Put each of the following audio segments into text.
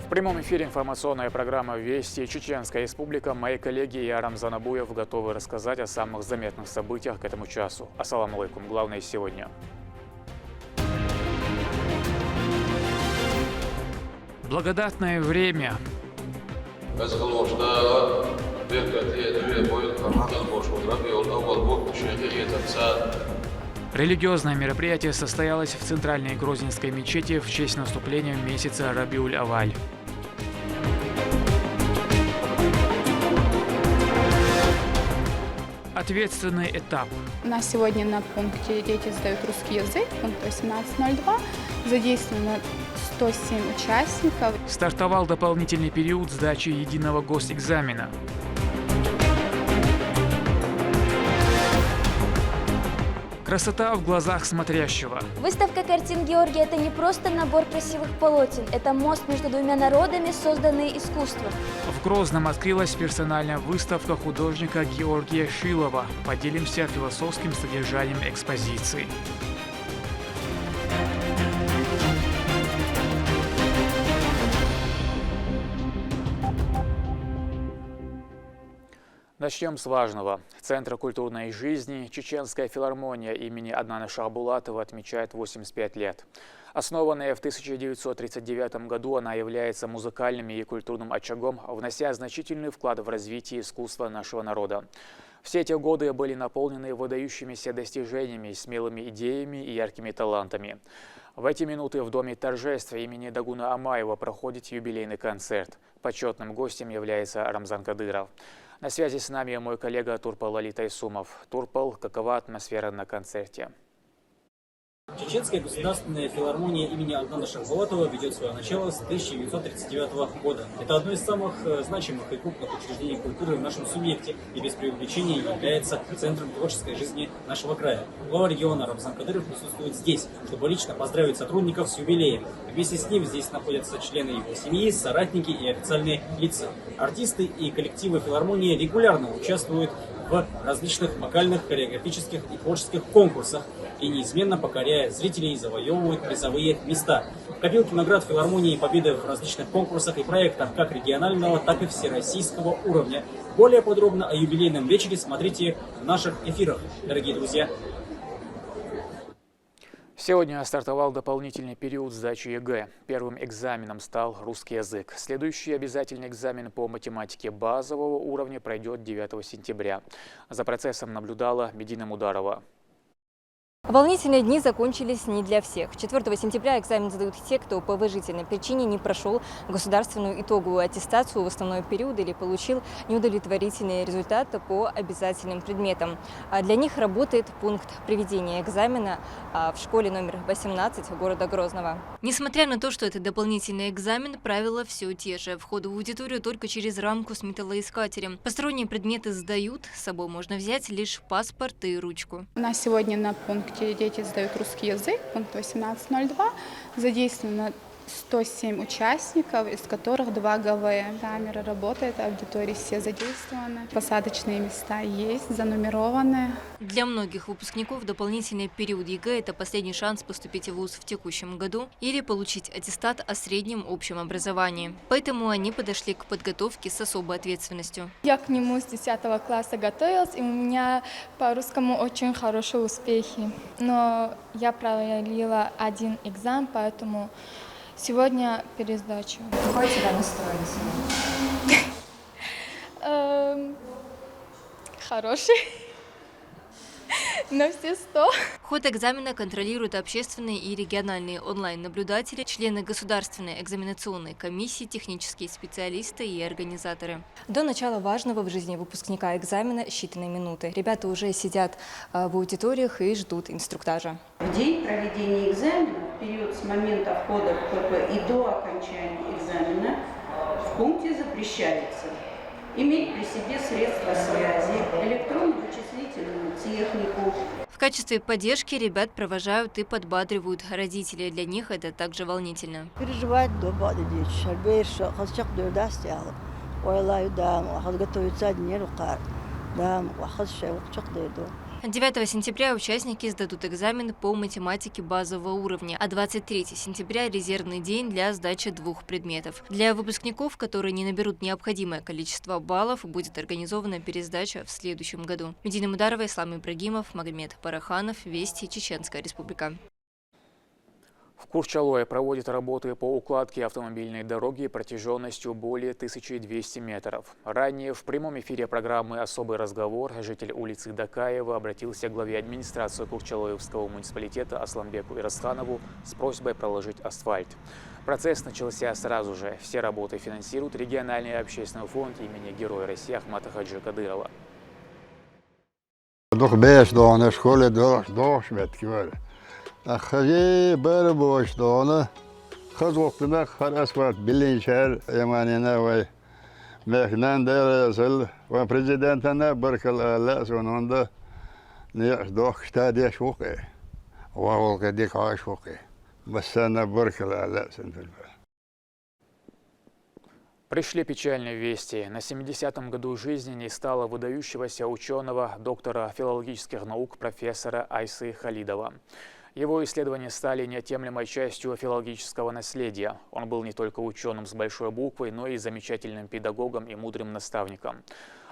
В прямом эфире информационная программа «Вести Чеченская Республика». Мои коллеги и Рамзан Абуев готовы рассказать о самых заметных событиях к этому часу. Ассаламу алейкум. Главное сегодня. Благодатное время. Религиозное мероприятие состоялось в центральной Грозненской мечети в честь наступления месяца Рабиуль-Аваль. Ответственный этап. У нас сегодня на пункте дети сдают русский язык, пункт 18.02. Задействовано 107 участников. Стартовал дополнительный период сдачи единого госэкзамена. Красота в глазах смотрящего. Выставка картин Георгия – это не просто набор красивых полотен, это мост между двумя народами, созданный искусством. В Грозном открылась персональная выставка художника Георгия Шилова. Поделимся философским содержанием экспозиции. Начнем с важного. Центр культурной жизни Чеченская филармония имени Аднана Шахбулатова отмечает 85 лет. Основанная в 1939 году, она является музыкальным и культурным очагом, внося значительный вклад в развитие искусства нашего народа. Все эти годы были наполнены выдающимися достижениями, смелыми идеями и яркими талантами. В эти минуты в Доме торжества имени Дагуна Амаева проходит юбилейный концерт. Почетным гостем является Рамзан Кадыров. На связи с нами мой коллега Турпал Али Тайсумов. Турпал, какова атмосфера на концерте? Чеченская государственная филармония имени Аднана Шахбулатова ведет свое начало с 1939 года. Это одно из самых значимых и крупных учреждений культуры в нашем субъекте и без преувеличения является центром творческой жизни нашего края. Глава региона Рамзан Кадыров присутствует здесь, чтобы лично поздравить сотрудников с юбилеем. Вместе с ним здесь находятся члены его семьи, соратники и официальные лица. Артисты и коллективы филармонии регулярно участвуют в различных вокальных, хореографических и творческих конкурсах и неизменно покоряя зрителей завоевывают призовые места. В копилке наград филармонии победы в различных конкурсах и проектах как регионального, так и всероссийского уровня. Более подробно о юбилейном вечере смотрите в наших эфирах, дорогие друзья. Сегодня стартовал дополнительный период сдачи ЕГЭ. Первым экзаменом стал русский язык. Следующий обязательный экзамен по математике базового уровня пройдет 9 сентября. За процессом наблюдала Медина Мударова. Волнительные дни закончились не для всех. 4 сентября экзамен сдают те, кто по уважительной причине не прошел государственную итоговую аттестацию в основной период или получил неудовлетворительные результаты по обязательным предметам. Для них работает пункт проведения экзамена в школе номер 18 города Грозного. Несмотря на то, что это дополнительный экзамен, правила все те же. Вход в аудиторию только через рамку с металлоискателем. Посторонние предметы сдают, с собой можно взять лишь паспорт и ручку. У нас сегодня на пункте дети сдают русский язык, пункт 18.02. Задействовано 107 участников, из которых 2 ГВ. Камера работает, аудитории все задействованы. Посадочные места есть, занумерованы. Для многих выпускников дополнительный период ЕГЭ – это последний шанс поступить в вуз в текущем году или получить аттестат о среднем общем образовании. Поэтому они подошли к подготовке с особой ответственностью. Я к нему с 10 класса готовилась, и у меня по русскому очень хорошие успехи. Но я провалила один экзамен, поэтому сегодня пересдача. Какой у тебя настрой сегодня? Хороший. На все 100. Ход экзамена контролируют общественные и региональные онлайн-наблюдатели, члены государственной экзаменационной комиссии, технические специалисты и организаторы. До начала важного в жизни выпускника экзамена считанные минуты. Ребята уже сидят в аудиториях и ждут инструктажа. В день проведения экзамена, в период с момента входа в КП и до окончания экзамена, в пункте запрещается иметь при себе средства связи, электронно-вычислительную технику. В качестве поддержки ребят провожают и подбадривают родители. Для них это также волнительно. Переживать дома дети, что хотят дождаться, ой, лаю да, хотят готовиться дни рукар, да, хотят что хотят дойду. 9 сентября участники сдадут экзамен по математике базового уровня, а 23 сентября – резервный день для сдачи 2 предметов. Для выпускников, которые не наберут необходимое количество баллов, будет организована пересдача в следующем году. Медина Мударова, Ислам Ибрагимов, Магомед Параханов, Вести, Чеченская Республика. В Курчалое проводят работы по укладке автомобильной дороги протяженностью более 1200 метров. Ранее в прямом эфире программы «Особый разговор» житель улицы Дакаева обратился к главе администрации Курчалоевского муниципалитета Асламбеку Ирасханову с просьбой проложить асфальт. Процесс начался сразу же. Все работы финансирует региональный общественный фонд имени Героя России Ахмата Хаджи Кадырова. أخذي بربوش دونه خذ ما خراسوات بلين شهر يمانينا وي مخنان دير يصل وبريزيدنتنا بركل لا سونوندا نيش دوخ شتادي شوقي وهو كديك عاشوقي بس أنا بركل لا سنتل. Пришли печальные вести. На 70-м году жизни не стало выдающегося ученого, доктора филологических наук профессора Айсы Халидова. Его исследования стали неотъемлемой частью филологического наследия. Он был не только ученым с большой буквы, но и замечательным педагогом и мудрым наставником.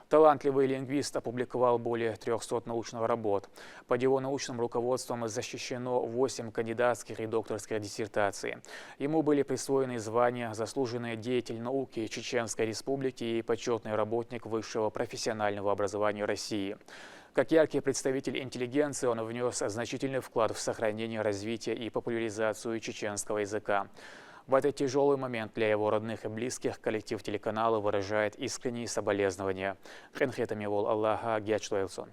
Талантливый лингвист опубликовал более 300 научных работ. Под его научным руководством защищено 8 кандидатских и докторских диссертаций. Ему были присвоены звания «Заслуженный деятель науки Чеченской Республики» и «Почетный работник высшего профессионального образования России». Как яркий представитель интеллигенции, он внес значительный вклад в сохранение, развитие и популяризацию чеченского языка. В этот тяжелый момент для его родных и близких коллектив телеканала выражает искренние соболезнования. Хенхетами вол Аллаха Гячтуэлсон.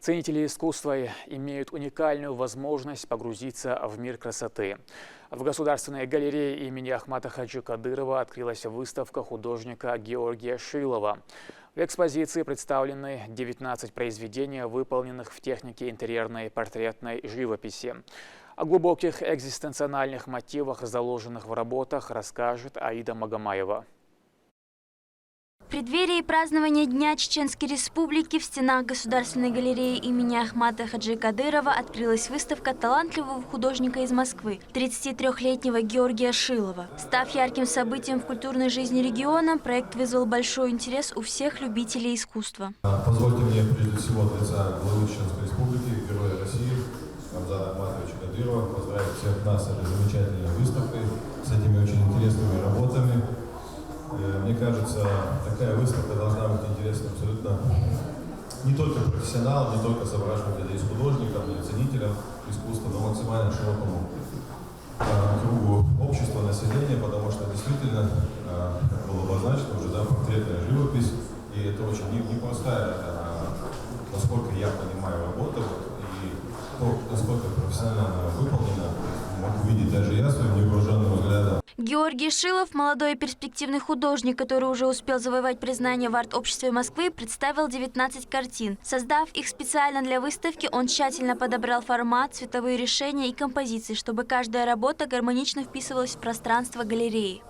Ценители искусства имеют уникальную возможность погрузиться в мир красоты. В Государственной галерее имени Ахмата Хаджи Кадырова открылась выставка художника Георгия Шилова. В экспозиции представлены 19 произведений, выполненных в технике интерьерной портретной живописи. О глубоких экзистенциональных мотивах, заложенных в работах, расскажет Аида Магомаева. В преддверии празднования Дня Чеченской Республики в стенах Государственной галереи имени Ахмата Хаджи Кадырова открылась выставка талантливого художника из Москвы, 33-летнего Георгия Шилова. Став ярким событием в культурной жизни региона, проект вызвал большой интерес у всех любителей искусства. Позвольте мне прежде всего от лица главы Чеченской Республики, Героя России, Рамзана Ахматовича Кадырова поздравить всех нас с этой замечательной выставкой, с этими очень интересными работами. Мне кажется, такая выставка должна быть интересна абсолютно не только профессионалам, не только собравшимся здесь художникам или ценителям искусства, но максимально широкому кругу общества, населения, потому что действительно, как было обозначено уже, да, портретная живопись, и это очень непростая, насколько я понимаю, работа, и насколько профессионально выполнена, могу видеть даже я своим невооруженным взглядом. Георгий Шилов, молодой и перспективный художник, который уже успел завоевать признание в арт-обществе Москвы, представил 19 картин. Создав их специально для выставки, он тщательно подобрал формат, цветовые решения и композиции, чтобы каждая работа гармонично вписывалась в пространство галереи.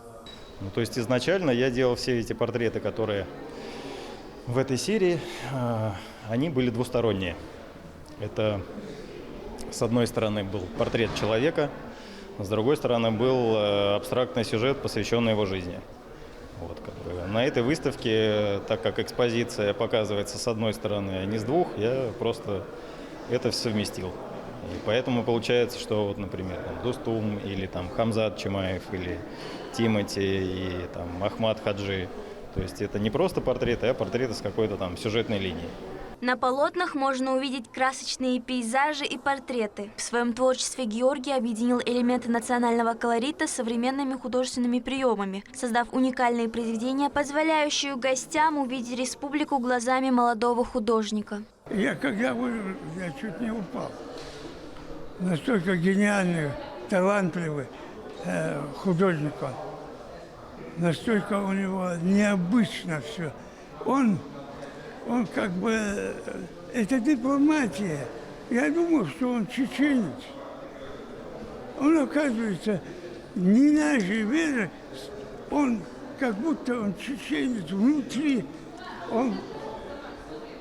То есть изначально я делал все эти портреты, которые в этой серии, они были двусторонние. Это, с одной стороны, был портрет человека, с другой стороны, был абстрактный сюжет, посвященный его жизни. Вот, как бы. На этой выставке, так как экспозиция показывается с одной стороны, а не с двух, я просто это совместил. И поэтому получается, что, вот, например, там, Достум или там, Хамзат Чимаев или Тимати и там, Ахмат Хаджи. То есть это не просто портреты, а портреты с какой-то там сюжетной линией. На полотнах можно увидеть красочные пейзажи и портреты. В своем творчестве Георгий объединил элементы национального колорита с современными художественными приемами, создав уникальные произведения, позволяющие гостям увидеть республику глазами молодого художника. Когда вышел, я чуть не упал. Настолько гениальный, талантливый художник он. Настолько у него необычно все. Он как бы, это дипломатия. Я думал, что он чеченец. Он, оказывается, не нашей веры, он как будто он чеченец внутри. Он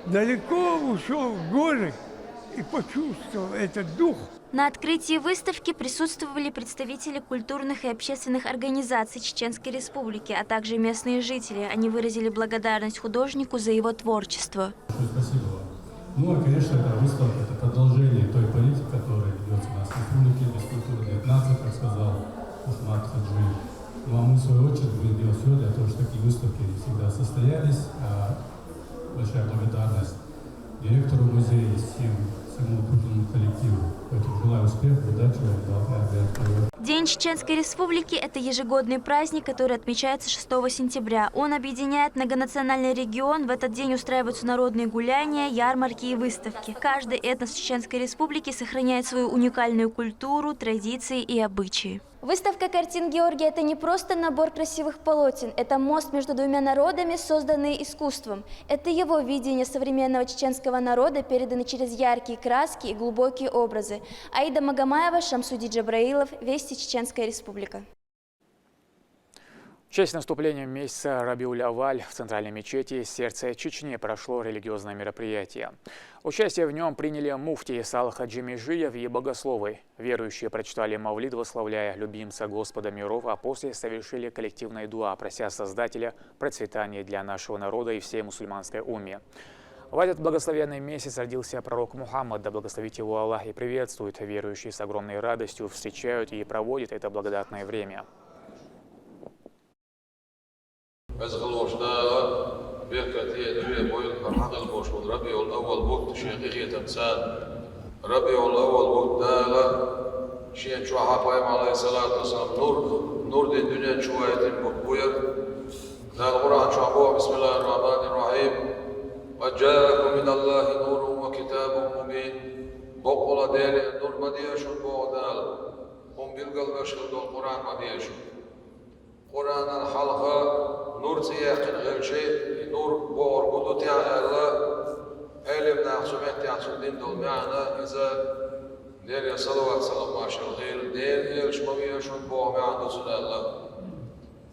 далеко ушел в горы и почувствовал этот дух. На открытии выставки присутствовали представители культурных и общественных организаций Чеченской Республики, а также местные жители. Они выразили благодарность художнику за его творчество. Спасибо вам. Ну, а, конечно, эта выставка – это продолжение той политики, которая ведется у нас в республике, без культуры нет нации, как сказал Ахмат Хаджи. Ну, а мы, в свою очередь, будем делать все для того, чтобы такие выставки всегда состоялись. Большая благодарность директору музея, всему культурному коллективу. Поэтому желаю успеха, удачи вам. День Чеченской Республики – это ежегодный праздник, который отмечается 6 сентября. Он объединяет многонациональный регион. В этот день устраиваются народные гуляния, ярмарки и выставки. Каждый этнос Чеченской Республики сохраняет свою уникальную культуру, традиции и обычаи. Выставка картин Георгия – это не просто набор красивых полотен, это мост между двумя народами, созданный искусством. Это его видение современного чеченского народа, переданный через яркие краски и глубокие образы. Аида Магомаева, Шамсуди Джабраилов, Вести, Чеченская Республика. В честь наступления месяца Рабиуль-Аваль в центральной мечети «Сердце Чечни» прошло религиозное мероприятие. Участие в нем приняли муфти Исаал Хаджи Межиев и богословы. Верующие прочитали мавлид, восславляя любимца Господа миров, а после совершили коллективное дуа, прося Создателя процветания для нашего народа и всей мусульманской умме. В этот благословенный месяц родился пророк Мухаммад, да благословит его Аллах, и приветствует верующие с огромной радостью, встречают и проводят это благодатное время. قد جاءكم من الله نور وكتاب مبين بقول دير نور مديش بودال هم بالقلب يشهد القرآن مديش قرآن الحلقة نور سياق غير شيء نور بور قدوت يا الله علم نحسمت يحسن دين دول معنا إذا دير صلوات سلام ماشي الخير دير يلش مبيش بو معنا سنة الله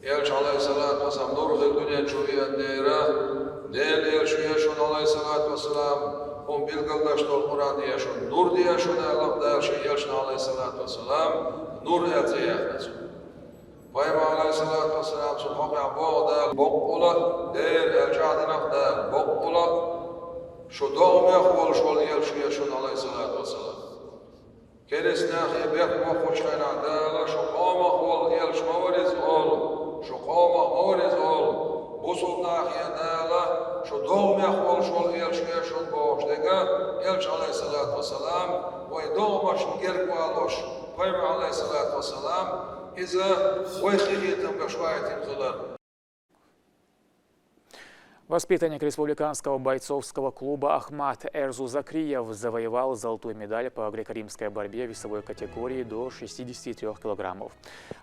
يلش عليه الصلاة والسلام نور غير دنيا شوية ديره Değerli yaşıyor aleyhissalatü vesselam, on bilgildaştır Kur'an yaşıyor, nur yaşıyor Allah da yaşıyor aleyhissalatü vesselam, nur yazıyor. Peygamber aleyhissalatü vesselam subhanahu bağda bokkula değer ercadinakda bokkula şu doğmaya xolşol yaşıyor aleyhissalatü vesselam. Keresnahi bekma xoşkaynada şu qoma xol yaşmavariz ol, şu qoma mavariz ol. Busulnahiyada şu doğum yahval şol elçiye şol boğuşdega elçi aleyhissalatü vesselam ve doğmaşın gerk bağloş Peygamber aleyhissalatü vesselam iza ve hiyetim gaşvayetim kılar. Воспитанник республиканского бойцовского клуба Ахмат Эрзу Закриев завоевал золотую медаль по греко-римской борьбе в весовой категории до 63 килограммов.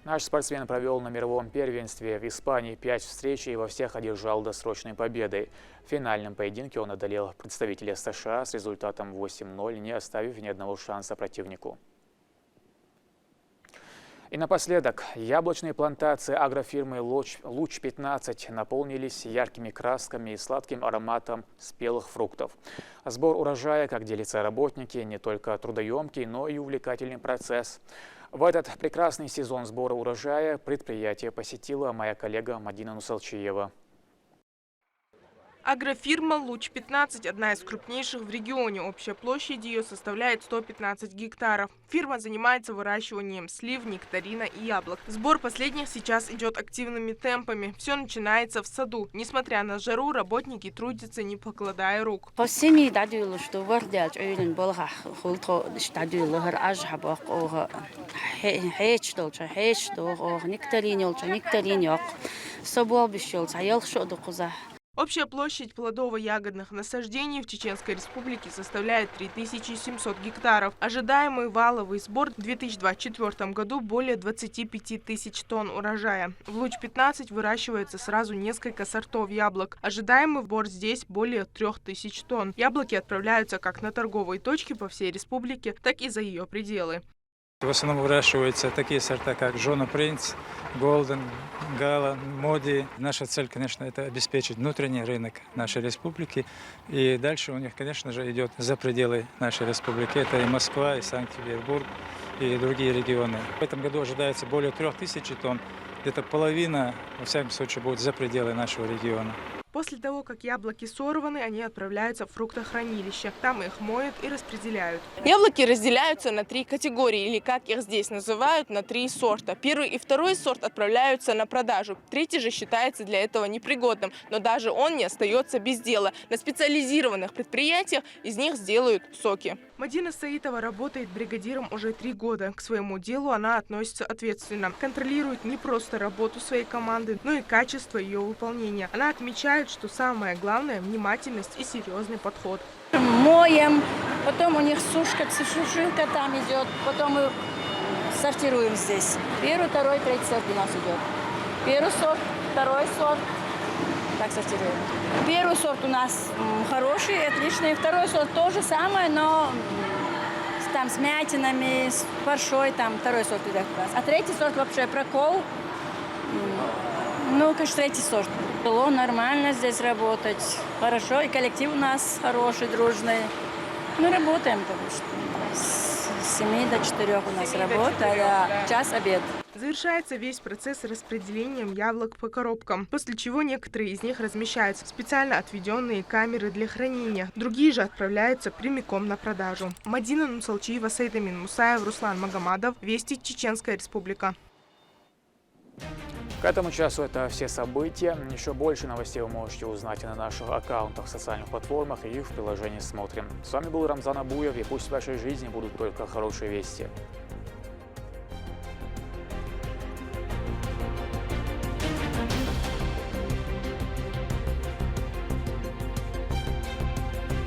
Наш спортсмен провел на мировом первенстве в Испании 5 встреч и во всех одержал досрочной победой. В финальном поединке он одолел представителя США с результатом 8-0, не оставив ни одного шанса противнику. И напоследок, яблочные плантации агрофирмы «Луч-15» наполнились яркими красками и сладким ароматом спелых фруктов. Сбор урожая, как делятся работники, не только трудоемкий, но и увлекательный процесс. В этот прекрасный сезон сбора урожая предприятие посетила моя коллега Мадина Нусалчиева. Агрофирма «Луч-15» – одна из крупнейших в регионе. Общая площадь ее составляет 115 гектаров. Фирма занимается выращиванием слив, нектарина и яблок. Сбор последних сейчас идет активными темпами. Все начинается в саду. Несмотря на жару, работники трудятся, не покладая рук. Общая площадь плодово-ягодных насаждений в Чеченской Республике составляет 3700 гектаров. Ожидаемый валовый сбор в 2024 году более 25 тысяч тонн урожая. В Луч-15 выращивается сразу несколько сортов яблок. Ожидаемый сбор здесь более 3000 тонн. Яблоки отправляются как на торговые точки по всей республике, так и за ее пределы. В основном выращиваются такие сорта, как Жона Принц, Голден, Гала, Моди. Наша цель, конечно, это обеспечить внутренний рынок нашей республики. И дальше у них, конечно же, идет за пределы нашей республики. Это и Москва, и Санкт-Петербург, и другие регионы. В этом году ожидается более 3000 тонн. Где-то половина, во всяком случае, будет за пределы нашего региона. После того, как яблоки сорваны, они отправляются в фруктохранилище. Там их моют и распределяют. Яблоки разделяются на 3 категории, или как их здесь называют, на 3 сорта. Первый и второй сорт отправляются на продажу. Третий же считается для этого непригодным, но даже он не остается без дела. На специализированных предприятиях из них сделают соки. Мадина Саитова работает бригадиром уже 3 года. К своему делу она относится ответственно. Контролирует не просто работу своей команды, но и качество ее выполнения. Она отмечает, что самое главное – внимательность и серьезный подход. Моем, потом у них сушилка там идет, потом мы сортируем здесь. Первый, второй, третий сорт у нас идет. Первый сорт, второй сорт. Так сортируем. Первый сорт у нас хороший, отличный. Второй сорт тоже самое, но там с мятинами, с фаршой, там второй сорт идет у нас. А третий сорт вообще прокол. Ну, конечно, третий сорт. Было нормально здесь работать. Хорошо, и коллектив у нас хороший, дружный. Мы работаем, потому что с 7 до 4 у нас работа, а час обед. Завершается весь процесс распределением яблок по коробкам, после чего некоторые из них размещаются в специально отведенные камеры для хранения. Другие же отправляются прямиком на продажу. Мадина Нусалчиева, Сейдамин Мусаев, Руслан Магомадов. Вести, Чеченская Республика. К этому часу это все события. Еще больше новостей вы можете узнать и на наших аккаунтах в социальных платформах и в приложении «Смотрим». С вами был Рамзан Абуев, и пусть в вашей жизни будут только хорошие вести.